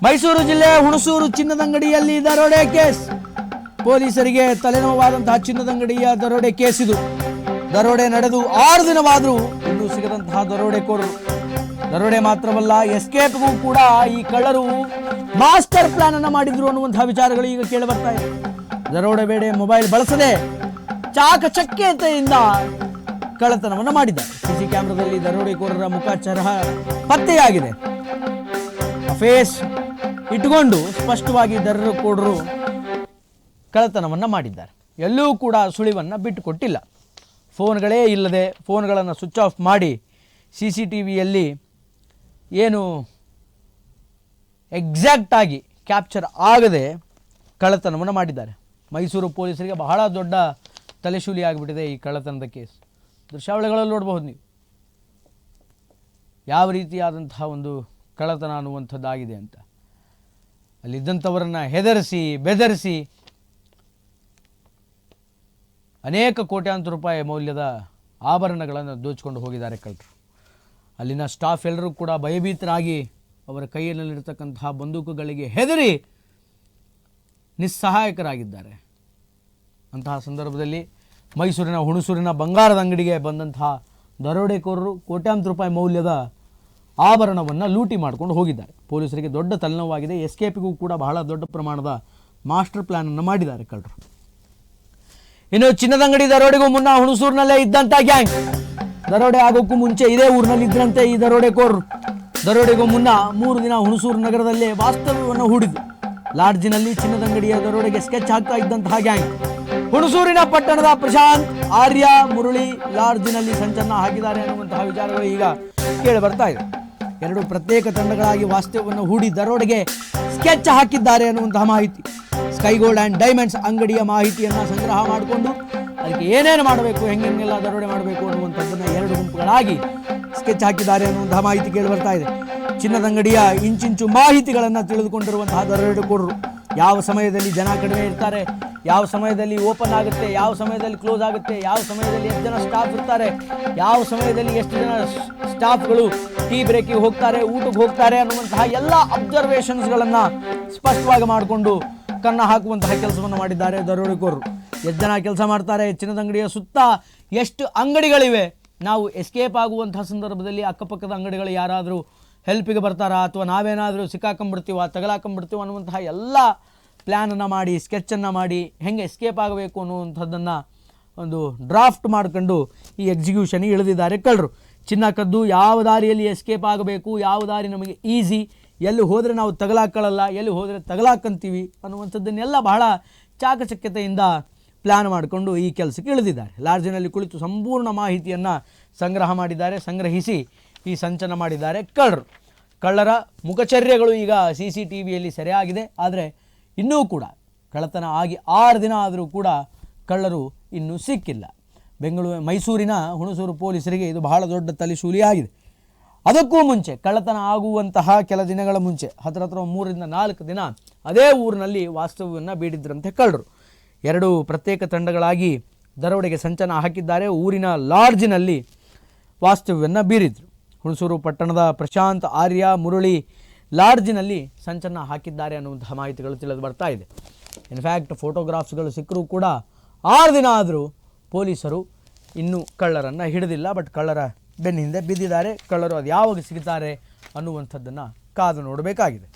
ಮೈಸೂರು ಜಿಲ್ಲೆ ಹುಣಸೂರು ಚಿನ್ನದಂಗಡಿಯಲ್ಲಿ ದರೋಡೆ ಕೇಸ್. ಪೊಲೀಸರಿಗೆ ತಲೆನೋವಾದಂತಹ ಚಿನ್ನದಂಗಡಿಯ ದರೋಡೆ ಕೇಸ್ ಇದು. ದರೋಡೆ ನಡೆದು 6 ದಿನವಾದರೂ ಇನ್ನೂ ಸಿಗದಂತಹ ದರೋಡೆಕೋರರು. ದರೋಡೆ ಮಾತ್ರವಲ್ಲ, ಎಸ್ಕೇಪ್ಗೂ ಕೂಡ ಈ ಕಳ್ಳರು ಮಾಸ್ಟರ್ ಪ್ಲಾನ್ ಅನ್ನು ಮಾಡಿದ್ರು ಅನ್ನುವಂತಹ ವಿಚಾರಗಳು ಈಗ ಕೇಳಿ ಬರ್ತಾ ಇದೆ. ದರೋಡೆ ವೇಳೆ ಮೊಬೈಲ್ ಬಳಸದೆ ಚಾಕಚಕ್ಯತೆಯಿಂದ ಕಳ್ಳತನವನ್ನು ಮಾಡಿದ್ದಾರೆ. ಸಿಸಿ ಕ್ಯಾಮೆರಾದಲ್ಲಿ ದರೋಡೆಕೋರರ ಮುಖ ಚರಹ ಪತ್ತೆಯಾಗಿದೆ. ಫೇಸ್ ಇಟ್ಟುಕೊಂಡು ಸ್ಪಷ್ಟವಾಗಿ ದರೋಡೆಕೋರರು ಕಳ್ಳತನವನ್ನು ಮಾಡಿದ್ದಾರೆ. ಎಲ್ಲೂ ಕೂಡ ಸುಳಿವನ್ನು ಬಿಟ್ಟುಕೊಟ್ಟಿಲ್ಲ. ಫೋನ್ಗಳೇ ಇಲ್ಲದೆ ಫೋನ್ಗಳನ್ನು ಸ್ವಿಚ್ ಆಫ್ ಮಾಡಿ CCTVಯಲ್ಲಿ ಏನು ಎಕ್ಸಾಕ್ಟಾಗಿ ಕ್ಯಾಪ್ಚರ್ ಆಗದೆ ಕಳ್ಳತನವನ್ನು ಮಾಡಿದ್ದಾರೆ. ಮೈಸೂರು ಪೊಲೀಸರಿಗೆ ಬಹಳ ದೊಡ್ಡ ತಲೆಶೂಲಿ ಆಗಿಬಿಟ್ಟಿದೆ ಈ ಕಳ್ಳತನದ ಕೇಸ್. ದೃಶ್ಯಾವಳಿಗಳಲ್ಲಿ ನೋಡಬಹುದು ನೀವು ಯಾವ ರೀತಿಯಾದಂತಹ ಒಂದು ಕಳ್ಳತನ ಅನ್ನುವಂಥದ್ದಾಗಿದೆ ಅಂತ. ಅಲ್ಲಿದ್ದಂಥವರನ್ನು ಹೆದರಿಸಿ ಬೆದರಿಸಿ ಅನೇಕ ಕೋಟ್ಯಾಂತರ ರೂಪಾಯಿ ಮೌಲ್ಯದ ಆಭರಣಗಳನ್ನು ದೋಚಿಕೊಂಡು ಹೋಗಿದ್ದಾರೆ ಕಳ್ಳರು. ಅಲ್ಲಿನ ಸ್ಟಾಫ್ ಎಲ್ಲರೂ ಕೂಡ ಭಯಭೀತರಾಗಿ ಅವರ ಕೈಯಲ್ಲಿರ್ತಕ್ಕಂತಹ ಬಂದೂಕುಗಳಿಗೆ ಹೆದರಿ ನಿಸ್ಸಹಾಯಕರಾಗಿದ್ದಾರೆ. ಅಂತಹ ಸಂದರ್ಭದಲ್ಲಿ ಮೈಸೂರಿನ ಹುಣಸೂರಿನ ಬಂಗಾರದ ಅಂಗಡಿಗೆ ಬಂದಂತಹ ದರೋಡೆಕೋರರು ಕೋಟ್ಯಾಂತರ ರೂಪಾಯಿ ಮೌಲ್ಯದ ಆಭರಣವನ್ನು ಲೂಟಿ ಮಾಡಿಕೊಂಡು ಹೋಗಿದ್ದಾರೆ. ಪೊಲೀಸರಿಗೆ ದೊಡ್ಡ ತಲೆನೋವಾಗಿದೆ. ಎಸ್ಕೇಪಿಗೂ ಕೂಡ ಬಹಳ ದೊಡ್ಡ ಪ್ರಮಾಣದ ಮಾಸ್ಟರ್ ಪ್ಲಾನನ್ನು ಮಾಡಿದ್ದಾರೆ ಕಳ್ಳರು. ಇನ್ನು ಚಿನ್ನದಂಗಡಿ ದರೋಡೆಗೂ ಮುನ್ನ ಹುಣಸೂರಿನಲ್ಲೇ ಇದ್ದಂಥ ಗ್ಯಾಂಗ್ ದರೋಡೆ ಆಗೋಕ್ಕೂ ಮುಂಚೆ ಇದೇ ಊರಿನಲ್ಲಿ ಇದ್ರಂತೆ ಈ ದರೋಡೆಕೋರರು. ದರೋಡೆಗೂ ಮುನ್ನ 3 ದಿನ ಹುಣಸೂರು ನಗರದಲ್ಲೇ ವಾಸ್ತವ್ಯವನ್ನು ಹೂಡಿದ್ರು. ಲಾಡ್ಜಿನಲ್ಲಿ ಚಿನ್ನದಂಗಡಿಯ ದರೋಡೆಗೆ ಸ್ಕೆಚ್ ಹಾಕ್ತಾ ಇದ್ದಂತಹ ಗ್ಯಾಂಗ್ ಹುಣಸೂರಿನ ಪಟ್ಟಣದ ಪ್ರಶಾಂತ್, ಆರ್ಯ, ಮುರಳಿ ಲಾಡ್ಜಿನಲ್ಲಿ ಸಂಚನ್ನ ಹಾಕಿದ್ದಾರೆ ಅನ್ನುವಂತಹ ವಿಚಾರಗಳು ಈಗ ಕೇಳಿ ಬರ್ತಾ ಇದೆ. 2 ಪ್ರತ್ಯೇಕ ತಂಡಗಳಾಗಿ ವಾಸ್ತವ್ಯವನ್ನು ಹೂಡಿ ದರೋಡೆಗೆ ಸ್ಕೆಚ್ ಹಾಕಿದ್ದಾರೆ ಅನ್ನುವಂತಹ ಮಾಹಿತಿ. ಸ್ಕೈ ಗೋಲ್ಡ್ ಆ್ಯಂಡ್ ಡೈಮಂಡ್ಸ್ ಅಂಗಡಿಯ ಮಾಹಿತಿಯನ್ನು ಸಂಗ್ರಹ ಮಾಡಿಕೊಂಡು ಅದಕ್ಕೆ ಏನೇನು ಮಾಡಬೇಕು, ಹೆಂಗೆಲ್ಲ ದರೋಡೆ ಮಾಡಬೇಕು ಅನ್ನುವಂಥದ್ದನ್ನು 2 ಗುಂಪುಗಳಾಗಿ ಸ್ಕೆಚ್ ಹಾಕಿದ್ದಾರೆ ಅನ್ನುವಂತಹ ಮಾಹಿತಿ ಕೇಳಿ ಬರ್ತಾ ಇದೆ. ಚಿನ್ನದಂಗಡಿಯ ಇಂಚಿಂಚು ಮಾಹಿತಿಗಳನ್ನು ತಿಳಿದುಕೊಂಡಿರುವಂತಹ ದರೋಡೆಕೋರರು ಯಾವ ಸಮಯದಲ್ಲಿ ಜನ ಕಡಿಮೆ ಇರ್ತಾರೆ, ಯಾವ ಸಮಯದಲ್ಲಿ ಓಪನ್ ಆಗುತ್ತೆ, ಯಾವ ಸಮಯದಲ್ಲಿ ಕ್ಲೋಸ್ ಆಗುತ್ತೆ, ಯಾವ ಸಮಯದಲ್ಲಿ ಎಷ್ಟು ಜನ ಸ್ಟಾಫ್ ಇರ್ತಾರೆ, ಯಾವ ಸಮಯದಲ್ಲಿ ಎಷ್ಟು ಜನ ಸ್ಟಾಫ್ಗಳು ಟೀ ಬ್ರೇಕಿಗೆ ಹೋಗ್ತಾರೆ, ಊಟಕ್ಕೆ ಹೋಗ್ತಾರೆ ಅನ್ನುವಂತಹ ಎಲ್ಲ ಅಬ್ಸರ್ವೇಷನ್ಸ್ಗಳನ್ನು ಸ್ಪಷ್ಟವಾಗಿ ಮಾಡಿಕೊಂಡು ಕನ್ನ ಹಾಕುವಂತಹ ಕೆಲಸವನ್ನು ಮಾಡಿದ್ದಾರೆ ದರೋಡೆಕೋರರು. ಎಷ್ಟು ಜನ ಕೆಲಸ ಮಾಡ್ತಾರೆ, ಚಿನ್ನದಂಗಡಿಯ ಸುತ್ತ ಎಷ್ಟು ಅಂಗಡಿಗಳಿವೆ, ನಾವು ಎಸ್ಕೇಪ್ ಆಗುವಂತಹ ಸಂದರ್ಭದಲ್ಲಿ ಅಕ್ಕಪಕ್ಕದ ಅಂಗಡಿಗಳು ಯಾರಾದರೂ ಹೆಲ್ಪಿಗೆ ಬರ್ತಾರಾ ಅಥವಾ ನಾವೇನಾದರೂ ಸಿಕ್ಕಾಕೊಂಡ್ಬಿಡ್ತೀವ, ತಗಲಾಕೊಂಡ್ಬಿಡ್ತೀವ ಅನ್ನುವಂತಹ ಎಲ್ಲ ಪ್ಲ್ಯಾನನ್ನು ಮಾಡಿ ಸ್ಕೆಚ್ಚನ್ನು ಮಾಡಿ ಹೆಂಗೆ ಎಸ್ಕೇಪ್ ಆಗಬೇಕು ಅನ್ನುವಂಥದ್ದನ್ನು ಒಂದು ಡ್ರಾಫ್ಟ್ ಮಾಡ್ಕೊಂಡು ಈ ಎಕ್ಸಿಕ್ಯೂಷನ್ಗೆ ಇಳಿದಿದ್ದಾರೆ ಕಳ್ಳರು. ಚಿನ್ನ ಕದ್ದು ಯಾವ ದಾರಿಯಲ್ಲಿ ಎಸ್ಕೇಪ್ ಆಗಬೇಕು, ಯಾವ ದಾರಿ ನಮಗೆ ಈಸಿ, ಎಲ್ಲಿ ಹೋದರೆ ನಾವು ತಗಲಾಕೊಳ್ಳಲ್ಲ, ಎಲ್ಲಿ ಹೋದರೆ ತಗಲಾಕಂತೀವಿ ಅನ್ನುವಂಥದ್ದನ್ನೆಲ್ಲ ಬಹಳ ಚಾಕಚಕ್ಯತೆಯಿಂದ ಪ್ಲ್ಯಾನ್ ಮಾಡಿಕೊಂಡು ಈ ಕೆಲಸಕ್ಕೆ ಇಳಿದಿದ್ದಾರೆ. ಲಾಡ್ಜಿನಲ್ಲಿ ಕುಳಿತು ಸಂಪೂರ್ಣ ಮಾಹಿತಿಯನ್ನು ಸಂಗ್ರಹ ಮಾಡಿದ್ದಾರೆ. ಸಂಗ್ರಹಿಸಿ ಈ ಸಂಚನ ಮಾಡಿದ್ದಾರೆ ಕಳ್ಳರು. ಕಳ್ಳರ ಮುಖಚರ್ಯಗಳು ಈಗ CCTVಯಲ್ಲಿ ಸೆರೆಯಾಗಿದೆ. ಆದರೆ ಇನ್ನೂ ಕೂಡ ಕಳ್ಳತನ ಆಗಿ 6 ದಿನ ಆದರೂ ಕೂಡ ಕಳ್ಳರು ಇನ್ನೂ ಸಿಕ್ಕಿಲ್ಲ. ಮೈಸೂರಿನ ಹುಣಸೂರು ಪೊಲೀಸರಿಗೆ ಇದು ಬಹಳ ದೊಡ್ಡ ತಲೆಶೂಲಿಯಾಗಿದೆ. ಅದಕ್ಕೂ ಮುಂಚೆ ಕಳ್ಳತನ ಆಗುವಂತಹ ಕೆಲ ದಿನಗಳ ಮುಂಚೆ ಹತ್ರ 3 ರಿಂದ 4 ದಿನ ಅದೇ ಊರಿನಲ್ಲಿ ವಾಸ್ತವ್ಯವನ್ನು ಬೀಡಿದ್ರಂತೆ ಕಳ್ಳರು. 2 ಪ್ರತ್ಯೇಕ ತಂಡಗಳಾಗಿ ದರೋಡೆಗೆ ಸಂಚನ ಹಾಕಿದ್ದಾರೆ. ಊರಿನ ಲಾಡ್ಜಿನಲ್ಲಿ ವಾಸ್ತವ್ಯವನ್ನು ಬೀರಿದ್ರು. ಹುಣಸೂರು ಪಟ್ಟಣದ ಪ್ರಶಾಂತ್, ಆರ್ಯ, ಮುರಳಿ ಲಾಡ್ಜಿನಲ್ಲಿ ಸಂಚನ ಹಾಕಿದ್ದಾರೆ ಅನ್ನುವಂತಹ ಮಾಹಿತಿಗಳು ತಿಳಿದು ಬರ್ತಾ ಇದೆ. ಇನ್ಫ್ಯಾಕ್ಟ್ ಫೋಟೋಗ್ರಾಫ್ಸ್ಗಳು ಸಿಕ್ಕರೂ ಕೂಡ 6 ದಿನ ಆದರೂ ಪೊಲೀಸರು ಇನ್ನೂ ಕಳ್ಳರನ್ನು ಹಿಡಿದಿಲ್ಲ. ಬಟ್ ಕಳ್ಳರ ಬೆನ್ನ ಹಿಂದೆ ಬಿದ್ದಿದ್ದಾರೆ. ಕಳ್ಳರು ಅದು ಯಾವಾಗ ಸಿಗ್ತಾರೆ ಅನ್ನುವಂಥದ್ದನ್ನು ಕಾದು ನೋಡಬೇಕಾಗಿದೆ.